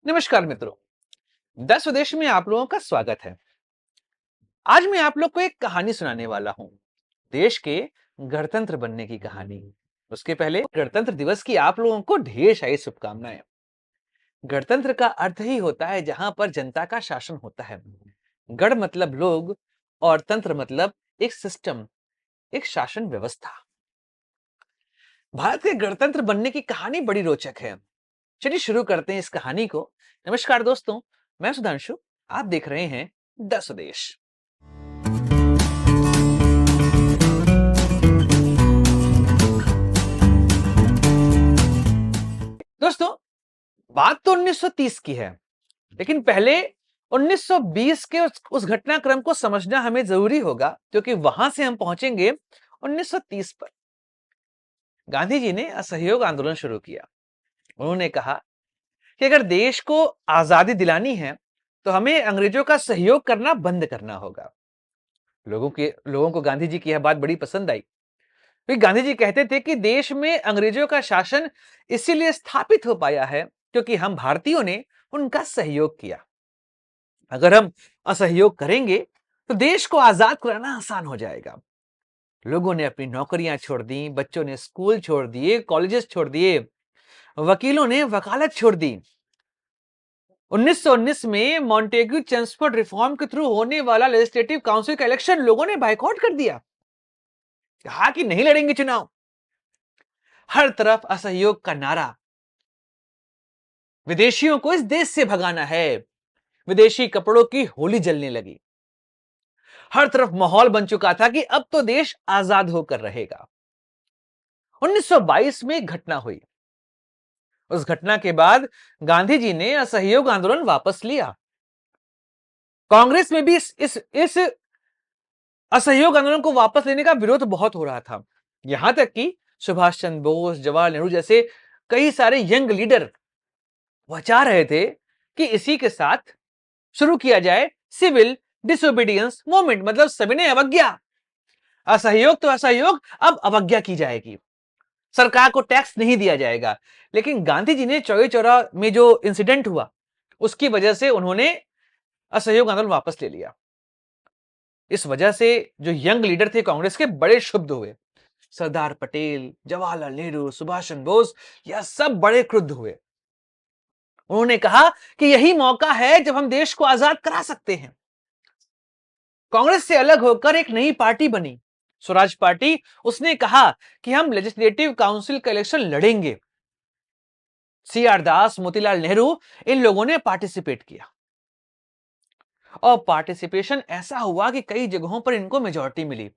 नमस्कार मित्रों। 10 स्वदेश में आप लोगों का स्वागत है। आज मैं आप लोग को एक कहानी सुनाने वाला हूं, देश के गणतंत्र बनने की कहानी। उसके पहले गणतंत्र दिवस की आप लोगों को ढेर सारी शुभकामनाएं। गणतंत्र का अर्थ ही होता है जहां पर जनता का शासन होता है। गण मतलब लोग और तंत्र मतलब एक सिस्टम, एक शासन व्यवस्था। भारत के गणतंत्र बनने की कहानी बड़ी रोचक है। चलिए शुरू करते हैं इस कहानी को। नमस्कार दोस्तों, मैं सुधांशु। आप देख रहे हैं 10 स्वदेश। दोस्तों, बात तो 1930 की है, लेकिन पहले 1920 के उस घटनाक्रम को समझना हमें जरूरी होगा, क्योंकि वहां से हम पहुंचेंगे 1930 पर। गांधी जी ने असहयोग आंदोलन शुरू किया। उन्होंने कहा कि अगर देश को आजादी दिलानी है तो हमें अंग्रेजों का सहयोग करना बंद करना होगा। लोगों को गांधी जी की यह बात बड़ी पसंद आई। क्योंकि गांधी जी कहते थे कि देश में अंग्रेजों का शासन इसीलिए स्थापित हो पाया है क्योंकि हम भारतीयों ने उनका सहयोग किया। अगर हम असहयोग करेंगे तो देश को आजाद कराना आसान हो जाएगा। लोगों ने अपनी नौकरियां छोड़ दी, बच्चों ने स्कूल छोड़ दिए, कॉलेजेस छोड़ दिए, वकीलों ने वकालत छोड़ दी। 1919 में मॉन्टेग्यू चेम्सफोर्ड रिफॉर्म के थ्रू होने वाला लेजिस्लेटिव काउंसिल का इलेक्शन लोगों ने बाइकआउट कर दिया। कहा कि नहीं लड़ेंगे चुनाव। हर तरफ असहयोग का नारा। विदेशियों को इस देश से भगाना है। विदेशी कपड़ों की होली जलने लगी। हर तरफ माहौल बन चुका था कि अब तो देश आजाद होकर रहेगा। 1922 में एक घटना हुई। उस घटना के बाद गांधी जी ने असहयोग आंदोलन वापस लिया। कांग्रेस में भी इस असहयोग आंदोलन को वापस लेने का विरोध बहुत हो रहा था। यहां तक कि सुभाष चंद्र बोस, जवाहरलाल नेहरू जैसे कई सारे यंग लीडर वह चाह रहे थे कि इसी के साथ शुरू किया जाए सिविल डिसोबीडियंस मूवमेंट, मतलब सविनय अवज्ञा। असहयोग तो असहयोग, अब अवज्ञा की जाएगी, सरकार को टैक्स नहीं दिया जाएगा। लेकिन गांधी जी ने चौरी चौरा में जो इंसिडेंट हुआ उसकी वजह से उन्होंने असहयोग आंदोलन वापस ले लिया। इस वजह से जो यंग लीडर थे कांग्रेस के, बड़े क्षुब्ध हुए। सरदार पटेल, जवाहरलाल नेहरू, सुभाष चंद्र बोस, यह सब बड़े क्रुद्ध हुए। उन्होंने कहा कि यही मौका है जब हम देश को आजाद करा सकते हैं। कांग्रेस से अलग होकर एक नई पार्टी बनी, स्वराज पार्टी। उसने कहा कि हम लेजिस्लेटिव काउंसिल का इलेक्शन लड़ेंगे। सीआर दास, मोतीलाल नेहरू, इन लोगों ने पार्टिसिपेट किया और पार्टिसिपेशन ऐसा हुआ कि कई जगहों पर इनको मेजॉरिटी मिली।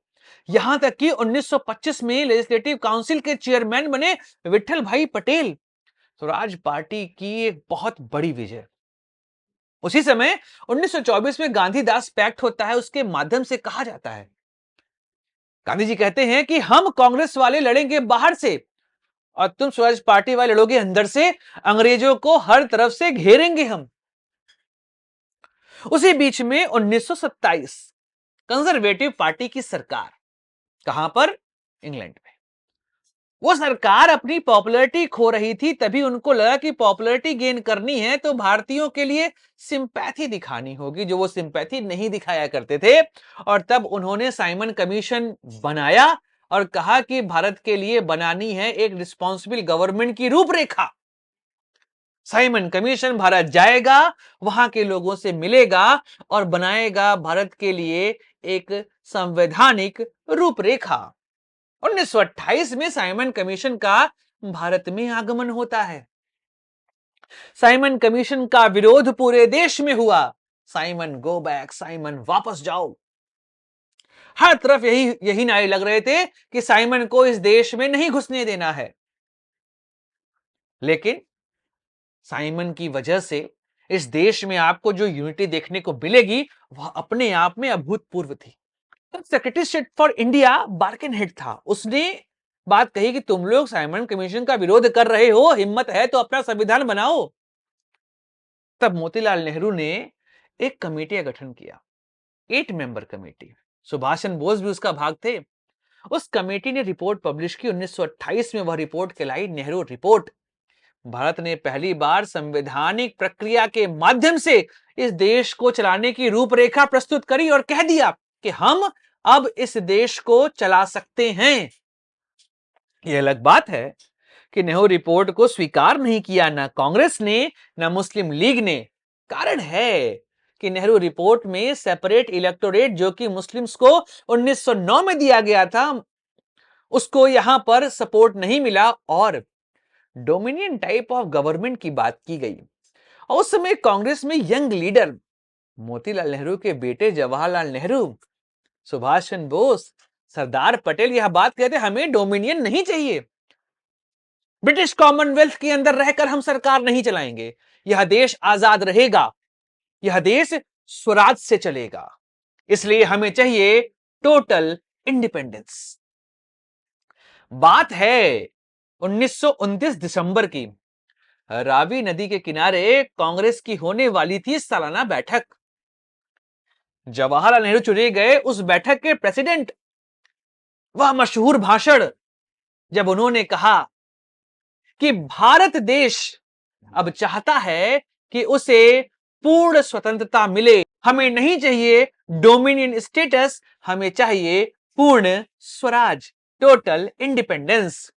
यहां तक कि 1925 में लेजिस्लेटिव काउंसिल के चेयरमैन बने विठल भाई पटेल। स्वराज पार्टी की एक बहुत बड़ी विजय। उसी समय 1924 में गांधीदास पैक्ट होता है। उसके माध्यम से कहा जाता है, गांधी जी कहते हैं कि हम कांग्रेस वाले लड़ेंगे बाहर से और तुम स्वराज पार्टी वाले लड़ोगे अंदर से। अंग्रेजों को हर तरफ से घेरेंगे हम। उसी बीच में 1927 कंजर्वेटिव पार्टी की सरकार, कहां पर? इंग्लैंड में। वो सरकार अपनी पॉपुलैरिटी खो रही थी। तभी उनको लगा कि पॉपुलैरिटी गेन करनी है तो भारतीयों के लिए सिंपैथी दिखानी होगी, जो वो सिंपैथी नहीं दिखाया करते थे। और तब उन्होंने साइमन कमीशन बनाया और कहा कि भारत के लिए बनानी है एक रिस्पॉन्सिबल गवर्नमेंट की रूपरेखा। साइमन कमीशन भारत जाएगा, वहां के लोगों से मिलेगा और बनाएगा भारत के लिए एक संवैधानिक रूपरेखा। 1928 में साइमन कमीशन का भारत में आगमन होता है। साइमन कमीशन का विरोध पूरे देश में हुआ। साइमन गो बैक, साइमन वापस जाओ। हर तरफ यही यही नारे लग रहे थे कि साइमन को इस देश में नहीं घुसने देना है। लेकिन साइमन की वजह से इस देश में आपको जो यूनिटी देखने को मिलेगी वह अपने आप में अभूतपूर्व थी। तब सेक्रेटरी स्टेट फॉर इंडिया बार्कनहेड था। उसने बात कही कि तुम लोग साइमन कमीशन का विरोध कर रहे हो, हिम्मत है तो अपना संविधान बनाओ। तब मोतीलाल नेहरू ने एक कमेटी का गठन किया, 8 मेंबर कमेटी। सुभाष चंद्र बोस भी उसका भाग थे। उस कमेटी ने रिपोर्ट पब्लिश की। 1928 में वह रिपोर्ट कहलाई नेहरू रिपोर्ट। भारत ने पहली बार संवैधानिक प्रक्रिया के माध्यम से इस देश को चलाने की रूपरेखा प्रस्तुत करी और कह दिया कि हम अब इस देश को चला सकते हैं। यह अलग बात है कि नेहरू रिपोर्ट को स्वीकार नहीं किया ना कांग्रेस ने ना मुस्लिम लीग ने। कारण है कि नेहरू रिपोर्ट में सेपरेट इलेक्टोरेट जो कि मुस्लिम्स को 1909 में दिया गया था, उसको यहां पर सपोर्ट नहीं मिला और डोमिनियन टाइप ऑफ गवर्नमेंट की बात की गई। और उस समय कांग्रेस में यंग लीडर मोतीलाल नेहरू के बेटे जवाहरलाल नेहरू, सुभाष चंद्र बोस, सरदार पटेल यह बात कहते हमें डोमिनियन नहीं चाहिए, ब्रिटिश कॉमनवेल्थ के अंदर रहकर हम सरकार नहीं चलाएंगे, यह देश आजाद रहेगा, यह देश स्वराज से चलेगा, इसलिए हमें चाहिए टोटल इंडिपेंडेंस। बात है 1929 दिसंबर की। रावी नदी के किनारे कांग्रेस की होने वाली थी सालाना बैठक। जवाहरलाल नेहरू चुने गए उस बैठक के प्रेसिडेंट। वह मशहूर भाषण जब उन्होंने कहा कि भारत देश अब चाहता है कि उसे पूर्ण स्वतंत्रता मिले, हमें नहीं चाहिए डोमिनियन स्टेटस, हमें चाहिए पूर्ण स्वराज, टोटल इंडिपेंडेंस।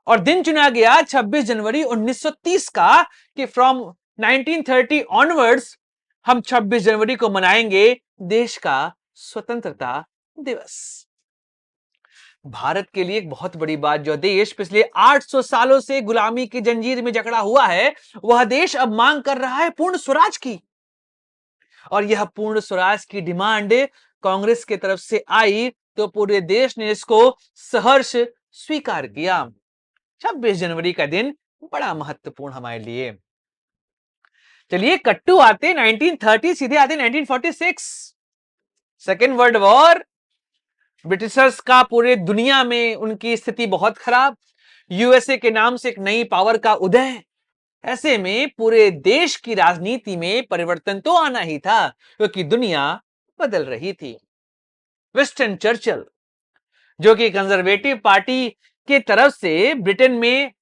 और दिन चुना गया 26 जनवरी 1930 का कि फ्रॉम 1930 ऑनवर्ड्स हम 26 जनवरी को मनाएंगे देश का स्वतंत्रता दिवस। भारत के लिए एक बहुत बड़ी बात, जो देश पिछले 800 सालों से गुलामी की जंजीर में जकड़ा हुआ है, वह देश अब मांग कर रहा है पूर्ण स्वराज की। और यह पूर्ण स्वराज की डिमांड कांग्रेस की तरफ से आई तो पूरे देश ने इसको सहर्ष स्वीकार किया। 26 जनवरी का दिन बड़ा महत्वपूर्ण हमारे लिए। चलिए कट्टू आते 1930, सीधे आते 1946। सेकेंड वर्ल्ड वॉर, ब्रिटिशर्स का पूरे दुनिया में उनकी स्थिति बहुत खराब, यूएसए के नाम से एक नई पावर का उदय। ऐसे में पूरे देश की राजनीति में परिवर्तन तो आना ही था क्योंकि दुनिया बदल रही थी। विंस्टन चर्चिल जो कि कंजर्वेटिव पार्टी के तरफ से ब्रिटेन में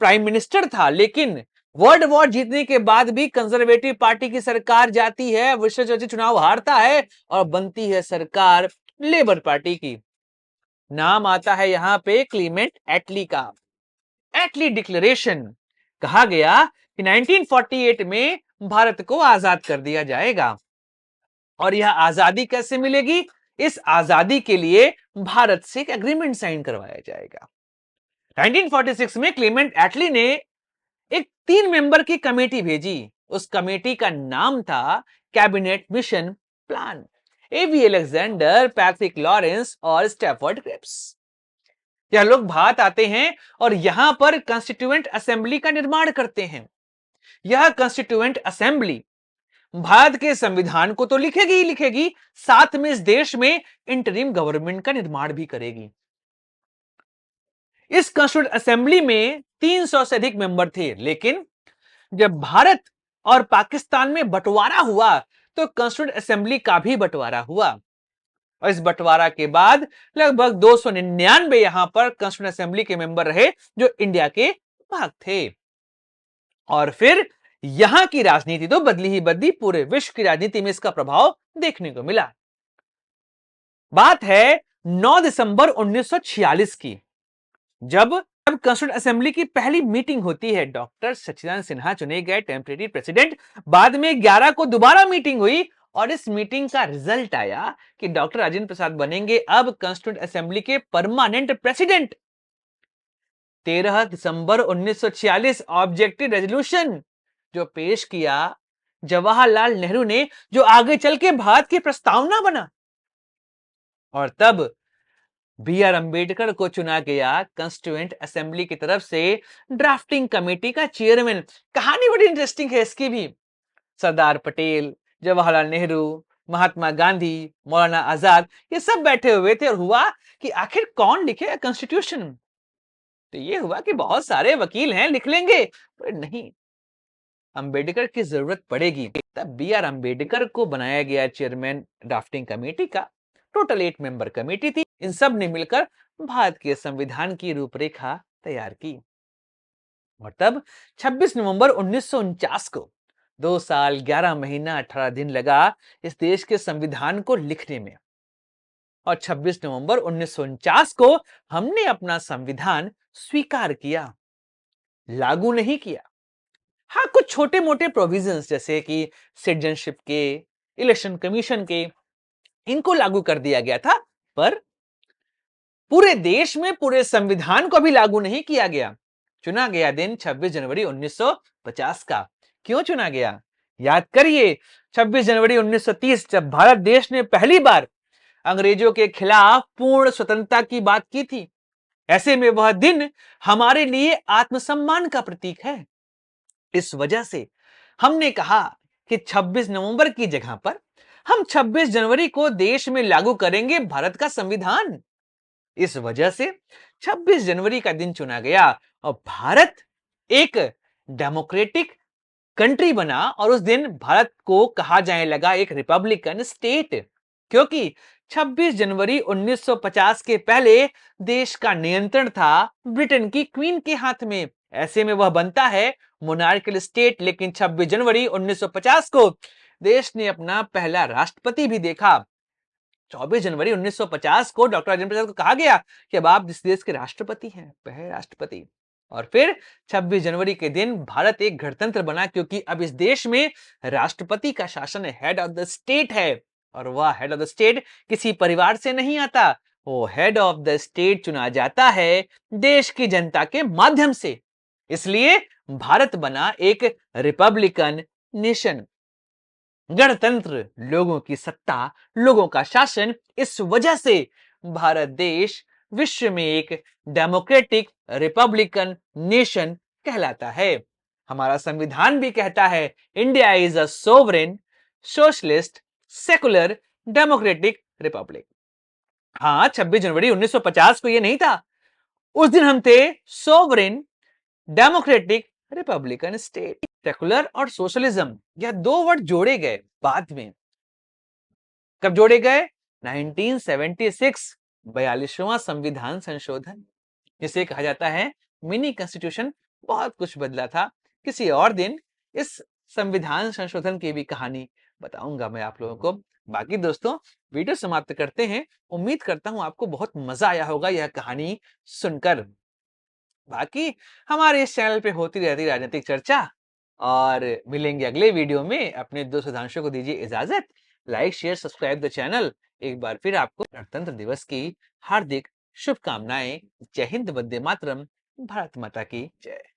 प्राइम मिनिस्टर था, लेकिन वर्ल्ड वॉर जीतने के बाद भी कंजर्वेटिव पार्टी की सरकार जाती है, विंस्टन चर्चिल चुनाव हारता है और बनती है सरकार लेबर पार्टी की। नाम आता है यहां पे क्लीमेंट एटली का। एटली डिक्लेरेशन, कहा गया कि 1948 में भारत को आजाद कर दिया जाएगा। और यह आजादी कैसे मिलेगी? इस आजादी के लिए भारत से एक एग्रीमेंट साइन करवाया जाएगा। 1946 में क्लीमेंट एटली ने एक 3 मेंबर की कमेटी भेजी। उस कमेटी का नाम था कैबिनेट मिशन प्लान। एवी अलेक्जेंडर, पैट्रिक लॉरेंस और स्टैफर्ड क्रिप्स, यह लोग भारत आते हैं और यहां पर कॉन्स्टिट्यूएंट असेंबली का निर्माण करते हैं। यह कॉन्स्टिट्यूएंट असेंबली भारत के संविधान को तो लिखेगी ही लिखेगी, साथ में इस देश में इंटरिम गवर्नमेंट का निर्माण भी करेगी। इस कॉन्स्टिट्यूएंट असेंबली में 300 से अधिक मेंबर थे, लेकिन जब भारत और पाकिस्तान में बंटवारा हुआ तो कॉन्स्टिट्यूएंट असेंबली का भी बंटवारा हुआ। और इस बंटवारा के बाद लगभग 299 यहां पर कॉन्स्टिट्यूएंट असेंबली के मेंबर रहे जो इंडिया के भाग थे। और फिर यहां की राजनीति तो बदली ही बदली, पूरे विश्व की राजनीति में इसका प्रभाव देखने को मिला। बात है 9 दिसंबर 1946 की, जब कॉन्स्टिट्यूएंट असेंबली की पहली मीटिंग होती है। डॉक्टर सच्चिदानंद सिन्हा चुने गए टेम्परेरी प्रेसिडेंट। बाद में 11 को दोबारा मीटिंग हुई और इस मीटिंग का रिजल्ट आया कि डॉक्टर राजेंद्र प्रसाद बनेंगे अब कॉन्स्टिट्यूएंट असेंबली के परमानेंट प्रेसिडेंट। 13 दिसंबर 1946 ऑब्जेक्टिव रेजोल्यूशन जो पेश किया जवाहरलाल नेहरू ने, जो आगे चल के भारत की प्रस्तावना बना। और तब बी आर अंबेडकर को चुना गया कॉन्स्टिट्यूएंट असेंबली की तरफ से ड्राफ्टिंग कमेटी का चेयरमैन। कहानी बड़ी इंटरेस्टिंग है इसकी भी। सरदार पटेल, जवाहरलाल नेहरू, महात्मा गांधी, मौलाना आजाद, ये सब बैठे हुए थे और हुआ कि आखिर कौन लिखेगा कॉन्स्टिट्यूशन। तो ये हुआ कि बहुत सारे वकील हैं, लिख लेंगे, पर नहीं, अंबेडकर की जरूरत पड़ेगी। तब बी आर अंबेडकर को बनाया गया चेयरमैन ड्राफ्टिंग कमेटी का। टोटल 8 मेंबर कमेटी थी। इन सब ने मिलकर भारत के संविधान की रूपरेखा तैयार की। और तब 26 नवंबर 1949 को 2 साल 11 महीना 18 दिन लगा इस देश के संविधान को लिखने में। और 26 नवंबर 1949 को हमने अपना संविधान स्वीकार किया, लागू नहीं किया। हाँ, कुछ छोटे मोटे प्रोविजंस जैसे कि सिटीजनशिप के, इलेक्शन कमीशन के, इनको लागू कर दिया गया था, पर पूरे देश में पूरे संविधान को भी लागू नहीं किया गया। चुना गया दिन 26 जनवरी 1950 का। क्यों चुना गया? याद करिए, 26 जनवरी 1930 जब भारत देश ने पहली बार अंग्रेजों के खिलाफ पूर्ण स्वतंत्रता की बात की थी। ऐसे में वह दिन हमारे लिए आत्मसम्मान का प्रतीक है। इस वजह से हमने कहा कि 26 नवंबर की जगह पर हम 26 जनवरी को देश में लागू करेंगे भारत का संविधान। इस वजह से 26 जनवरी का दिन चुना गया और भारत एक डेमोक्रेटिक कंट्री बना और उस दिन भारत को कहा जाने लगा एक रिपब्लिकन स्टेट, क्योंकि 26 जनवरी 1950 के पहले देश का नियंत्रण था ब्रिटेन की क्वीन के हाथ में। ऐसे में वह बनता है मोनार्कियल स्टेट। लेकिन 26 जनवरी 1950 को देश ने अपना पहला राष्ट्रपति भी देखा। 24 जनवरी 1950 को डॉक्टर राजेंद्र प्रसाद को कहा गया कि अब आप इस देश के राष्ट्रपति हैं, पहले राष्ट्रपति। और फिर 26 जनवरी के दिन भारत एक गणतंत्र बना, क्योंकि अब इस देश में राष्ट्रपति का शासन हेड ऑफ द स्टेट है। और वह हेड ऑफ द स्टेट किसी परिवार से नहीं आता, वो हेड ऑफ द स्टेट चुना जाता है देश की जनता के माध्यम से। इसलिए भारत बना एक रिपब्लिकन नेशन, गणतंत्र, लोगों की सत्ता, लोगों का शासन। इस वजह से भारत देश विश्व में एक डेमोक्रेटिक रिपब्लिकन नेशन कहलाता है। हमारा संविधान भी कहता है India is a sovereign socialist secular democratic Republic. हाँ, 26 जनवरी 1950 को यह नहीं था। उस दिन हम थे sovereign democratic Republican state. Secular और सोशलिज्म, यह दो वर्ड जोड़े गए बाद में। कब जोड़े गए? 1976, 42वां संविधान संशोधन, जिसे कहा जाता है मिनी कॉन्स्टिट्यूशन। बहुत कुछ बदला था। किसी और दिन इस संविधान संशोधन की भी कहानी बताऊंगा मैं आप लोगों को। बाकी दोस्तों, वीडियो समाप्त करते हैं। उम्मीद करता हूं आपको बहुत मजा आया होगा यह कहानी सुनकर। बाकी हमारे इस चैनल पे होती रहती राजनीतिक चर्चा, और मिलेंगे अगले वीडियो में। अपने दोस्त सुधांशु को दीजिए इजाजत। Like share subscribe the channel. एक बार फिर आपको गणतंत्र दिवस की हार्दिक शुभकामनाएं। जय हिंद, वंदे मातरम, भारत माता की जय।